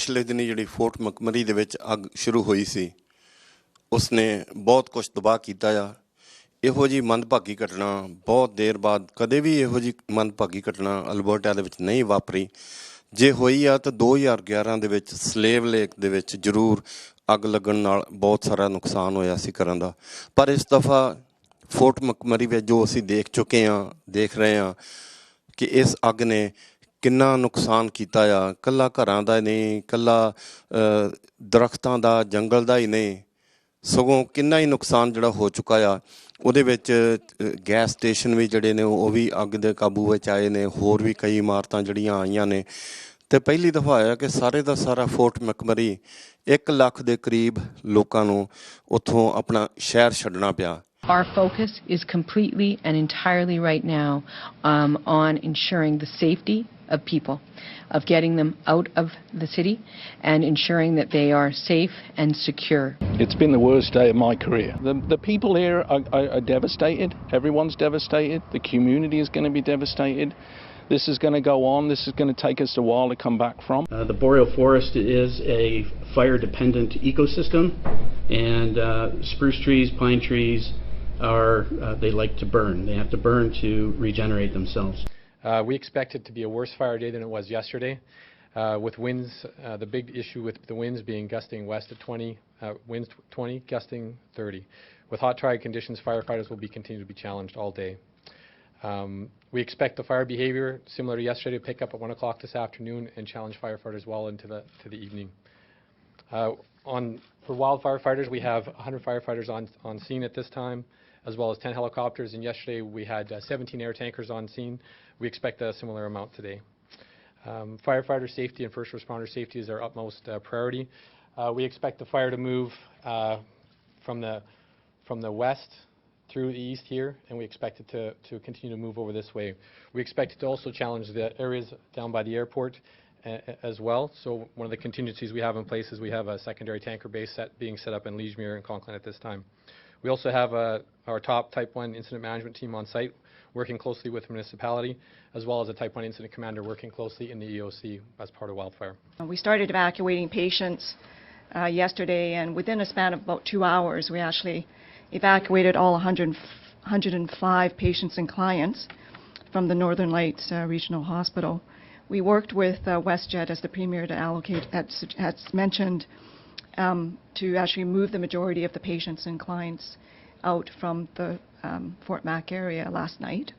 ਪਿਛਲੇ ਦਿਨੀ ਜਿਹੜੀ ਫੋਰਟ ਮੈਕਮਰੀ ਦੇ ਵਿੱਚ ਅੱਗ ਸ਼ੁਰੂ ਹੋਈ ਸੀ ਉਸਨੇ ਬਹੁਤ ਕੁਝ ਤਬਾਹ ਕੀਤਾ ਆ। ਇਹੋ ਜਿਹੀ ਮੰਦਭਾਗੀ ਘਟਨਾ ਬਹੁਤ ਦੇਰ ਬਾਅਦ ਕਦੇ ਵੀ ਇਹੋ ਜਿਹੀ ਮੰਦਭਾਗੀ ਘਟਨਾ ਅਲਬਰਟਾ ਦੇ ਵਿੱਚ ਨਹੀਂ ਵਾਪਰੀ। ਜੇ ਹੋਈ ਆ ਤਾਂ 2011 ਦੇ ਵਿੱਚ ਸਲੇਵ ਲੇਕ ਦੇ ਵਿੱਚ ਜ਼ਰੂਰ ਅੱਗ ਲੱਗਣ ਨਾਲ ਬਹੁਤ ਸਾਰਾ ਨੁਕਸਾਨ ਹੋਇਆ ਸੀ ਘਰਾਂ ਦਾ। ਪਰ ਇਸ ਦਫਾ ਫੋਰਟ ਮੈਕਮਰੀ ਵਿੱਚ ਜੋ ਅਸੀਂ ਦੇਖ ਚੁੱਕੇ ਹਾਂ, ਦੇਖ ਰਹੇ ਹਾਂ ਕਿ ਇਸ ਅੱਗ ਨੇ ਕਿੰਨਾ ਨੁਕਸਾਨ ਕੀਤਾ ਆ। ਇਕੱਲਾ ਘਰਾਂ ਦਾ ਨਹੀਂ, ਇਕੱਲਾ ਦਰਖਤਾਂ ਦਾ, ਜੰਗਲ ਦਾ ਹੀ ਨਹੀਂ, ਸਗੋਂ ਕਿੰਨਾ ਹੀ ਨੁਕਸਾਨ ਜਿਹੜਾ ਹੋ ਚੁੱਕਾ ਆ। ਉਹਦੇ ਵਿੱਚ ਗੈਸ ਸਟੇਸ਼ਨ ਵੀ ਜਿਹੜੇ ਨੇ ਉਹ ਵੀ ਅੱਗ ਦੇ ਕਾਬੂ ਵਿੱਚ ਆਏ ਨੇ। ਹੋਰ ਵੀ ਕਈ ਇਮਾਰਤਾਂ ਜਿਹੜੀਆਂ ਆਈਆਂ ਨੇ। ਅਤੇ ਪਹਿਲੀ ਦਫਾ ਹੋਇਆ ਕਿ ਸਾਰੇ ਦਾ ਸਾਰਾ ਫੋਰਟ ਮੈਕਮਰੀ 1 ਲੱਖ ਦੇ ਕਰੀਬ ਲੋਕਾਂ ਨੂੰ ਉੱਥੋਂ ਆਪਣਾ ਸ਼ਹਿਰ ਛੱਡਣਾ ਪਿਆ। Our focus is completely and entirely right now on ensuring the safety of people, of getting them out of the city and ensuring that they are safe and secure. It's been the worst day of my career. The people here are devastated. Everyone's devastated. The community is going to be devastated. This is going to go on. This is going to take us a while to come back from. The boreal forest is a fire-dependent ecosystem, and spruce trees, pine trees, they like to burn. They have to burn to regenerate themselves. We expect it to be a worse fire day than it was yesterday. With winds, the big issue with the winds being gusting west of 20, winds 20, gusting 30. With hot, dry conditions, firefighters will continue to be challenged all day. We expect the fire behavior similar to yesterday to pick up at 1 o'clock this afternoon and challenge firefighters well into the evening. For wildfire fighters, we have 100 firefighters on scene at this time, as well as 10 helicopters, and yesterday we had 17 air tankers on scene. We expect a similar amount today. Firefighter safety and first responder safety is our utmost priority. We expect the fire to move from the west through the east here, and we expect it to continue to move over this way. We expect it to also challenge the areas down by the airport as well. So one of the contingencies we have in place is we have a secondary tanker base being set up in Leesmere and Conklin at this time. We also have our top Type 1 incident management team on site working closely with the municipality, as well as a Type 1 incident commander working closely in the EOC as part of wildfire. We started evacuating patients yesterday, and within a span of about 2 hours we actually evacuated all 105 patients and clients from the Northern Lights Regional Hospital. We worked with WestJet as the Premier to allocate, as mentioned, to actually move the majority of the patients and clients out from the Fort Mac area last night.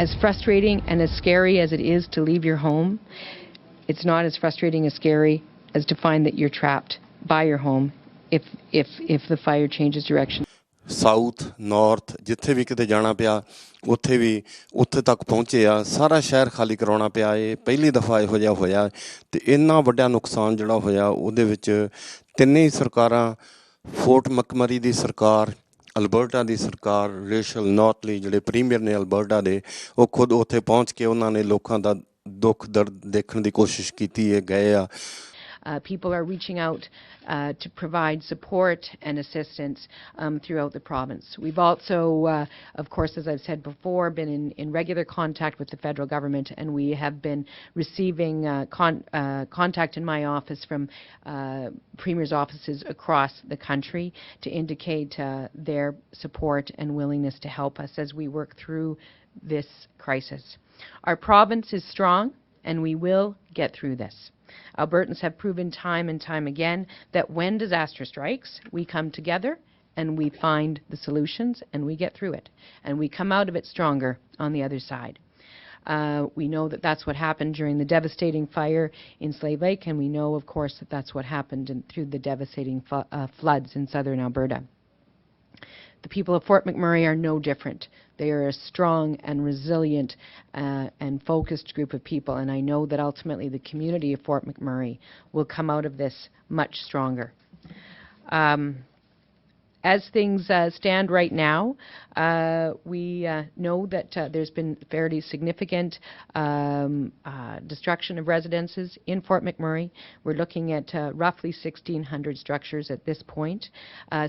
As frustrating and as scary as it is to leave your home, it's not as frustrating as scary as to find that you're trapped by your home if the fire changes direction. South north ਜਿੱਥੇ ਵੀ ਕਿਤੇ ਜਾਣਾ ਪਿਆ ਉੱਥੇ ਤੱਕ ਪਹੁੰਚੇ ਆ। ਸਾਰਾ ਸ਼ਹਿਰ ਖਾਲੀ ਕਰਾਉਣਾ ਪਿਆ। ਇਹ ਪਹਿਲੀ ਦਫਾ ਇਹੋ ਜਿਹਾ ਹੋਇਆ ਅਤੇ ਇੰਨਾ ਵੱਡਾ ਨੁਕਸਾਨ ਜਿਹੜਾ ਹੋਇਆ ਉਹਦੇ ਵਿੱਚ ਤਿੰਨੇ ਹੀ ਸਰਕਾਰਾਂ, ਫੋਰਟ ਮੈਕਮਰੀ ਦੀ ਸਰਕਾਰ, ਅਲਬਰਟਾ ਦੀ ਸਰਕਾਰ, ਰੇਸ਼ਲ ਨੌਰਥਲੀ ਜਿਹੜੇ ਪ੍ਰੀਮੀਅਰ ਨੇ ਅਲਬਰਟਾ ਦੇ, ਉਹ ਖੁਦ ਉੱਥੇ ਪਹੁੰਚ ਕੇ ਉਹਨਾਂ ਨੇ ਲੋਕਾਂ ਦਾ ਦੁੱਖ ਦਰਦ ਦੇਖਣ ਦੀ ਕੋਸ਼ਿਸ਼ ਕੀਤੀ ਹੈ, ਗਏ ਆ। People are reaching out to provide support and assistance throughout the province. We've also, of course, as I've said before, been in regular contact with the federal government, and we have been receiving contact in my office from Premier's offices across the country to indicate their support and willingness to help us as we work through this crisis. Our province is strong, and we will get through this. Albertans have proven time and time again that when disaster strikes, we come together and we find the solutions and we get through it. And we come out of it stronger on the other side. We know that that's what happened during the devastating fire in Slave Lake, and we know, of course, that that's what happened through the devastating floods in southern Alberta. The people of Fort McMurray are no different. They are a strong and resilient and focused group of people, and I know that ultimately the community of Fort McMurray will come out of this much stronger. As things stand right now, we know that there's been fairly significant destruction of residences in Fort McMurray. We're looking at roughly 1,600 structures at this point.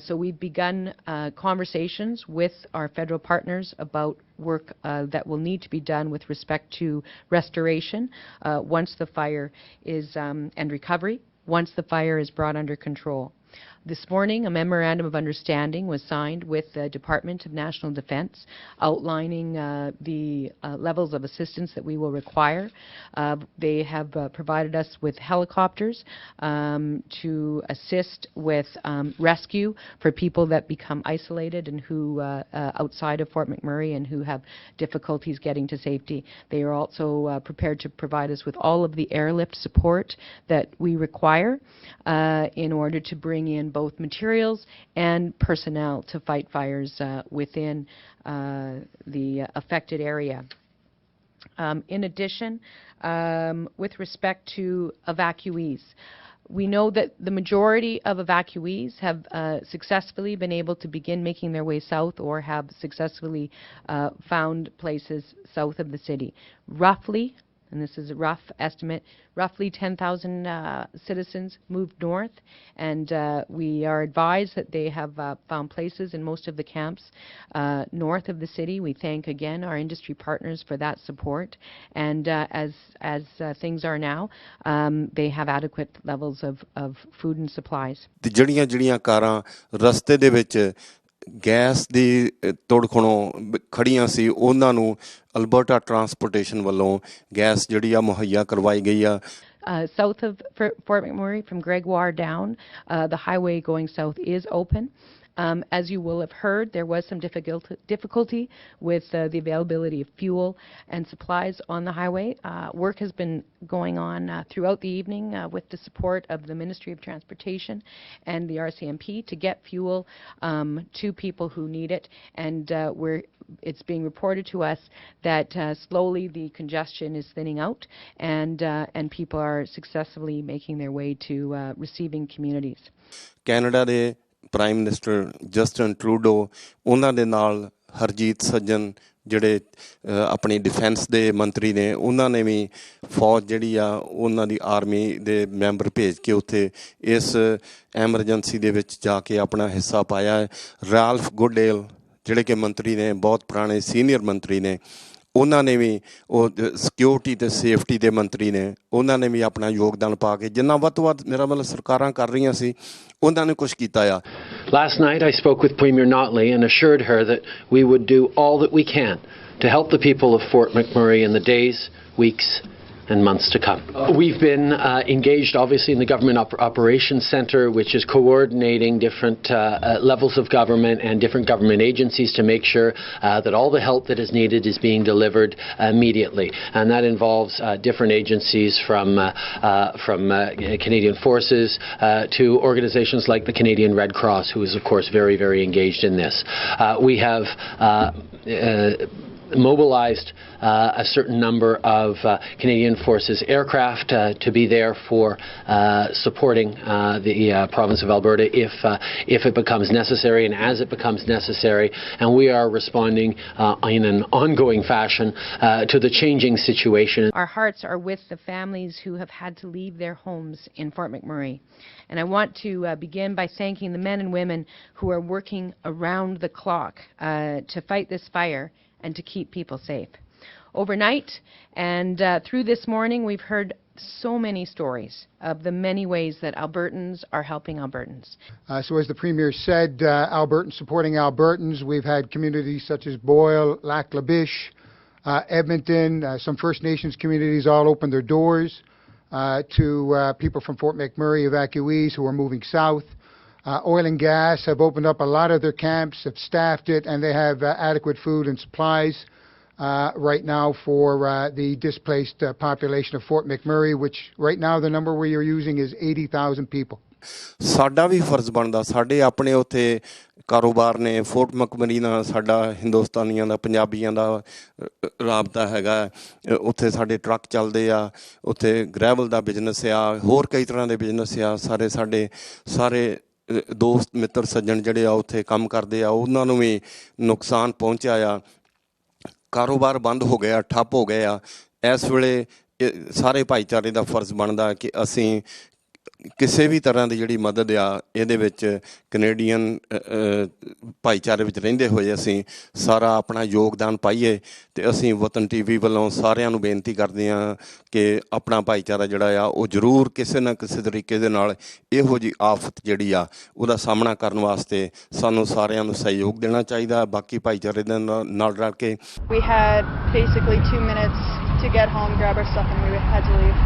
So we've begun conversations with our federal partners about work that will need to be done with respect to restoration once the fire is, and recovery, once the fire is brought under control. This morning, a memorandum of understanding was signed with the Department of National Defence outlining the levels of assistance that we will require. They have provided us with helicopters to assist with rescue for people that become isolated and who outside of Fort McMurray and who have difficulties getting to safety. They are also prepared to provide us with all of the airlift support that we require in order to bring in both materials and personnel to fight fires within the affected area. In addition, with respect to evacuees, we know that the majority of evacuees have successfully been able to begin making their way south or have successfully found places south of the city. Roughly, and this is a rough estimate, roughly 10,000 citizens moved north, and we are advised that they have found places in most of the camps north of the city. We thank again our industry partners for that support, and as things are now, they have adequate levels of food and supplies. ਜਿਹੜੀਆਂ ਕਾਰਾਂ ਰਸਤੇ ਦੇ ਵਿੱਚ gas ਦੀ ਤੋੜ ਖਣੋਂ ਖੜੀਆਂ ਸੀ ਉਹਨਾਂ ਨੂੰ Alberta transportation ਵੱਲੋਂ ਗੈਸ ਜਿਹੜੀ ਆ ਮੁਹੱਈਆ ਕਰਵਾਈ ਗਈ ਆ। South of Fort McMurray, from Gregoire down, the highway going south is open. As you will have heard, there was some difficulty with the availability of fuel and supplies on the highway. Work has been going on throughout the evening with the support of the Ministry of Transportation and the RCMP to get fuel to people who need it. And it's being reported to us that slowly the congestion is thinning out, and people are successfully making their way to receiving communities. Canada ਦੇ prime minister Justin Trudeau ਉਹਨਾਂ ਦੇ ਨਾਲ ਹਰਜੀਤ ਸੱਜਣ ਜਿਹੜੇ ਆਪਣੀ defence ਦੇ ਮੰਤਰੀ ਨੇ ਉਹਨਾਂ ਨੇ ਵੀ ਫੌਜ ਜਿਹੜੀ ਆ ਉਹਨਾਂ ਦੀ ਆਰਮੀ ਦੇ ਮੈਂਬਰ ਭੇਜ ਕੇ ਉੱਥੇ ਇਸ ਐਮਰਜੈਂਸੀ ਦੇ ਵਿੱਚ ਜਾ ਕੇ ਆਪਣਾ ਹਿੱਸਾ ਪਾਇਆ ਹੈ। ਰਾਲਫ ਗੁੱਡੇਲ ਜਿਹੜੇ ਕਿ ਮੰਤਰੀ ਨੇ ਬਹੁਤ ਪੁਰਾਣੇ ਸੀਨੀਅਰ ਮੰਤਰੀ ਨੇ ਉਹਨਾਂ ਨੇ ਵੀ ਉਹ ਸਿਕਿਉਰਿਟੀ ਤੇ ਸੇਫਟੀ ਦੇ ਮੰਤਰੀ ਨੇ ਉਹਨਾਂ ਨੇ ਵੀ ਆਪਣਾ ਯੋਗਦਾਨ ਪਾ ਕੇ ਜਿੰਨਾ ਵੱਧ ਤੋਂ ਵੱਧ ਮੇਰਾ ਮਤਲਬ ਸਰਕਾਰਾਂ ਕਰ ਰਹੀਆਂ ਸੀ ਉਹਨਾਂ ਨੇ ਕੁਝ ਕੀਤਾ ਆ। Last night I spoke with Premier Notley and assured her that we would do all that we can to help the people of Fort McMurray in the days, weeks and months to come. We've been engaged obviously in the Government Operations Centre, which is coordinating different levels of government and different government agencies to make sure that all the help that is needed is being delivered immediately. And that involves different agencies from Canadian Forces to organizations like the Canadian Red Cross, who is of course very, very engaged in this. We have mobilized a certain number of Canadian Forces aircraft to be there for supporting the province of Alberta if it becomes necessary and as it becomes necessary, and we are responding in an ongoing fashion to the changing situation. Our hearts are with the families who have had to leave their homes in Fort McMurray, and I want to begin by thanking the men and women who are working around the clock to fight this fire and to keep people safe. Overnight and through this morning, we've heard so many stories of the many ways that Albertans are helping Albertans. So as the Premier said, Albertans supporting Albertans. We've had communities such as Boyle, Lac La Biche, Edmonton, some First Nations communities all opened their doors to people from Fort McMurray evacuees who are moving south. Oil and gas have opened up a lot of their camps, have staffed it, and they have adequate food and supplies right now for the displaced population of Fort McMurray, which right now the number we are using is 80,000 people. ਸਾਡਾ ਵੀ ਫਰਜ਼ ਬਣਦਾ ਸਾਡੇ ਆਪਣੇ ਉੱਥੇ ਕਾਰੋਬਾਰ ਨੇ fort ਮੈਕਮਰੀ ਨਾਲ ਸਾਡਾ ਹਿੰਦੁਸਤਾਨੀਆਂ ਦਾ ਪੰਜਾਬੀਆਂ ਦਾ ਰਾਬਤਾ ਹੈਗਾ ਉੱਥੇ ਸਾਡੇ ਟਰੱਕ ਚੱਲਦੇ ਆ ਉੱਥੇ ਗ੍ਰੈਵਲ ਦਾ ਬਿਜ਼ਨਸ ਆ ਹੋਰ ਕਈ ਤਰ੍ਹਾਂ ਦੇ ਬਿਜ਼ਨਸ ਆ ਸਾਰੇ ਦੋਸਤ ਮਿੱਤਰ ਸੱਜਣ ਜਿਹੜੇ ਆ ਉੱਥੇ ਕੰਮ ਕਰਦੇ ਆ ਉਹਨਾਂ ਨੂੰ ਵੀ ਨੁਕਸਾਨ ਪਹੁੰਚਿਆ ਆ। ਕਾਰੋਬਾਰ ਬੰਦ ਹੋ ਗਿਆ, ਠੱਪ ਹੋ ਗਏ ਆ। ਇਸ ਵੇਲੇ ਸਾਰੇ ਭਾਈਚਾਰੇ ਦਾ ਫਰਜ਼ ਬਣਦਾ ਕਿ ਅਸੀਂ ਕਿਸੇ ਵੀ ਤਰ੍ਹਾਂ ਦੀ ਜਿਹੜੀ ਮਦਦ ਆ ਇਹਦੇ ਵਿੱਚ ਕੈਨੇਡੀਅਨ ਭਾਈਚਾਰੇ ਵਿੱਚ ਰਹਿੰਦੇ ਹੋਏ ਅਸੀਂ ਸਾਰਾ ਆਪਣਾ ਯੋਗਦਾਨ ਪਾਈਏ। ਅਤੇ ਅਸੀਂ ਵਤਨ TV ਵੱਲੋਂ ਸਾਰਿਆਂ ਨੂੰ ਬੇਨਤੀ ਕਰਦੇ ਹਾਂ ਕਿ ਆਪਣਾ ਭਾਈਚਾਰਾ ਜਿਹੜਾ ਆ ਉਹ ਜ਼ਰੂਰ ਕਿਸੇ ਨਾ ਕਿਸੇ ਤਰੀਕੇ ਦੇ ਨਾਲ ਇਹੋ ਜਿਹੀ ਆਫਤ ਜਿਹੜੀ ਆ ਉਹਦਾ ਸਾਹਮਣਾ ਕਰਨ ਵਾਸਤੇ ਸਾਨੂੰ ਸਾਰਿਆਂ ਨੂੰ ਸਹਿਯੋਗ ਦੇਣਾ ਚਾਹੀਦਾ। ਬਾਕੀ ਭਾਈਚਾਰੇ ਦੇ ਨਾਲ ਰਲ ਕੇ We had basically 2 minutes to get home, grab our stuff, and we had to leave.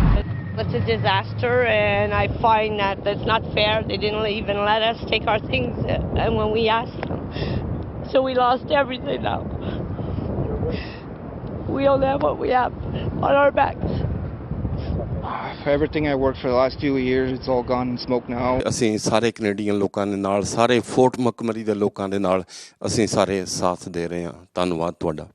It's a disaster, and I find that that's not fair. They didn't even let us take our things and when we asked them. So we lost everything now. We only have what we have on our backs. Everything I worked for the last few years, it's all gone in smoke now. ਅਸੀਂ ਸਾਰੇ Canadian ਲੋਕਾਂ ਦੇ ਨਾਲ, ਸਾਰੇ fort ਮੈਕਮਰੀ ਦੇ ਲੋਕਾਂ ਦੇ ਨਾਲ ਅਸੀਂ ਸਾਰੇ ਸਾਥ ਦੇ ਰਹੇ ਹਾਂ। ਧੰਨਵਾਦ ਤੁਹਾਡਾ।